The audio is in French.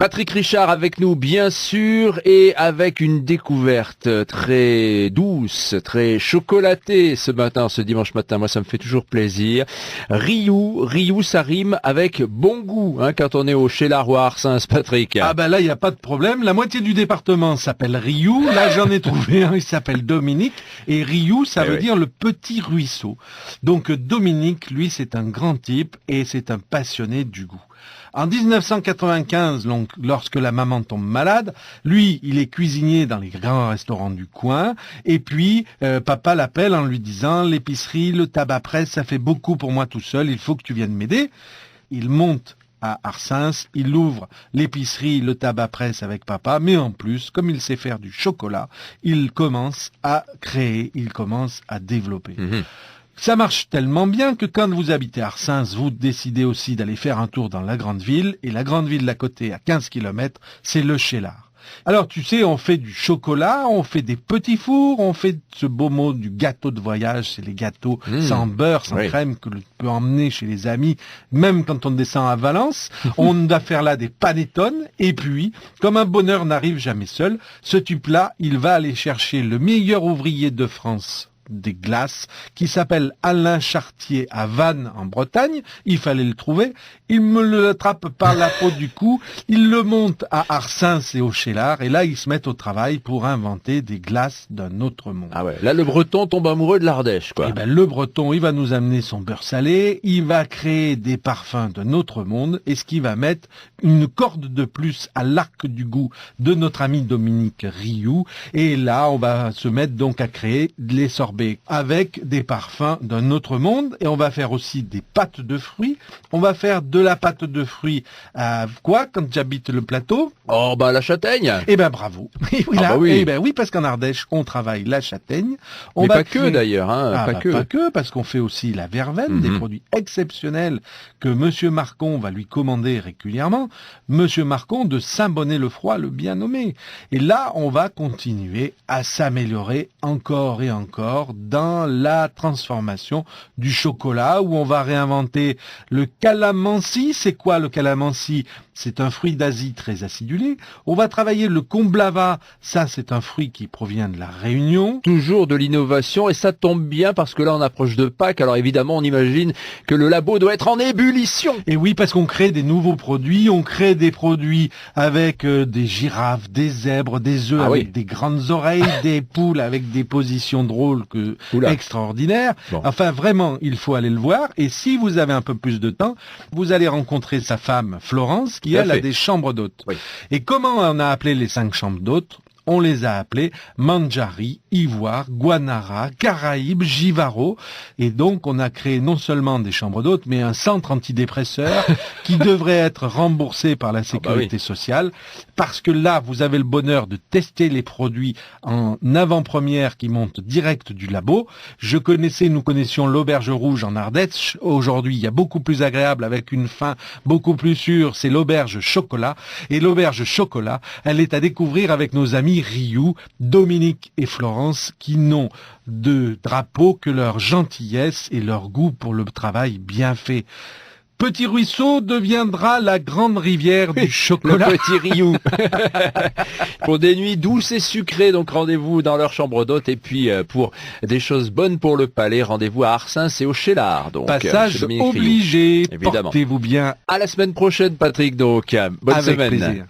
Patrick Richard avec nous, bien sûr, et avec une découverte très douce, très chocolatée ce matin, ce dimanche matin. Moi, ça me fait toujours plaisir. Riou, ça rime avec bon goût, hein, quand on est au Cheylard ou à Arsens, Patrick. Ah ben là, il n'y a pas de problème. La moitié du département s'appelle Riou. Là, j'en ai trouvé un, il s'appelle Dominique. Et Riou, ça veut dire le petit ruisseau. Donc Dominique, lui, c'est un grand type et c'est un passionné du goût. En 1995, donc, lorsque la maman tombe malade, lui, il est cuisinier dans les grands restaurants du coin. Et puis, papa l'appelle en lui disant « L'épicerie, le tabac-presse, ça fait beaucoup pour moi tout seul, il faut que tu viennes m'aider. » Il monte à Arsens, il ouvre l'épicerie, le tabac-presse avec papa, mais en plus, comme il sait faire du chocolat, il commence à créer, il commence à développer. Ça marche tellement bien que quand vous habitez Arsens, vous décidez aussi d'aller faire un tour dans la grande ville, et la grande ville d'à côté, à 15 km, c'est le Cheylard. Alors tu sais, on fait du chocolat, on fait des petits fours, on fait ce beau mot du gâteau de voyage, c'est les gâteaux sans beurre, sans crème que l'on peut emmener chez les amis, même quand on descend à Valence. On va faire là des panettones, et puis, comme un bonheur n'arrive jamais seul, ce type-là, il va aller chercher le meilleur ouvrier de France des glaces, qui s'appelle Alain Chartier à Vannes en Bretagne. Il fallait le trouver. Il me l'attrape par la peau du cou. Il le monte à Arsens et au Cheylard. Et là, ils se mettent au travail pour inventer des glaces d'un autre monde. Ah ouais. Là, le Breton tombe amoureux de l'Ardèche, quoi. Eh ben, le Breton, il va nous amener son beurre salé. Il va créer des parfums d'un autre monde. Et ce qui va mettre une corde de plus à l'arc du goût de notre ami Dominique Riou. Et là, on va se mettre donc à créer les sorbets avec des parfums d'un autre monde, et on va faire aussi des pâtes de fruits. On va faire de la pâte de fruits à quoi quand j'habite le plateau? Oh bah la châtaigne. Eh ben bravo. Et oui, là, oui. Eh ben oui, parce qu'en Ardèche on travaille la châtaigne. Mais pas que d'ailleurs, hein, pas que, parce qu'on fait aussi la verveine, des produits exceptionnels que Monsieur Marcon va lui commander régulièrement. Monsieur Marcon de Saint-Bonnet-le-Froid, le bien nommé. Et là, on va continuer à s'améliorer encore et encore dans la transformation du chocolat, où on va réinventer le calamansi. C'est quoi le calamansi? C'est un fruit d'Asie très acidulé. On va travailler le komblava. Ça, c'est un fruit qui provient de la Réunion. Toujours de l'innovation, et ça tombe bien parce que là, on approche de Pâques. Alors évidemment, on imagine que le labo doit être en ébullition. Et oui, parce qu'on crée des nouveaux produits. On crée des produits avec des girafes, des zèbres, des œufs avec des grandes oreilles, des poules avec des positions drôles extraordinaires. Bon. Enfin, vraiment, il faut aller le voir. Et si vous avez un peu plus de temps, vous allez rencontrer sa femme, Florence, qui elle a des chambres d'hôtes. Oui. Et comment on a appelé les 5 chambres d'hôtes? On les a appelés Mandjari, Ivoire, Guanara, Caraïbes, Givaro. Et donc, on a créé non seulement des chambres d'hôtes, mais un centre antidépresseur qui devrait être remboursé par la sécurité sociale. Parce que là, vous avez le bonheur de tester les produits en avant-première qui montent direct du labo. Nous connaissions l'auberge rouge en Ardèche. Aujourd'hui, il y a beaucoup plus agréable avec une fin beaucoup plus sûre. C'est l'auberge chocolat. Et l'auberge chocolat, elle est à découvrir avec nos amis Riou, Dominique et Florence, qui n'ont de drapeau que leur gentillesse et leur goût pour le travail bien fait. Petit ruisseau deviendra la grande rivière du chocolat. Le petit Riou. Pour des nuits douces et sucrées, donc rendez-vous dans leur chambre d'hôte. Et puis pour des choses bonnes pour le palais, rendez-vous à Arsens et au Cheylard. Donc, passage obligé. Évidemment. Portez-vous bien. À la semaine prochaine, Patrick. Donc, bonne semaine. Avec plaisir.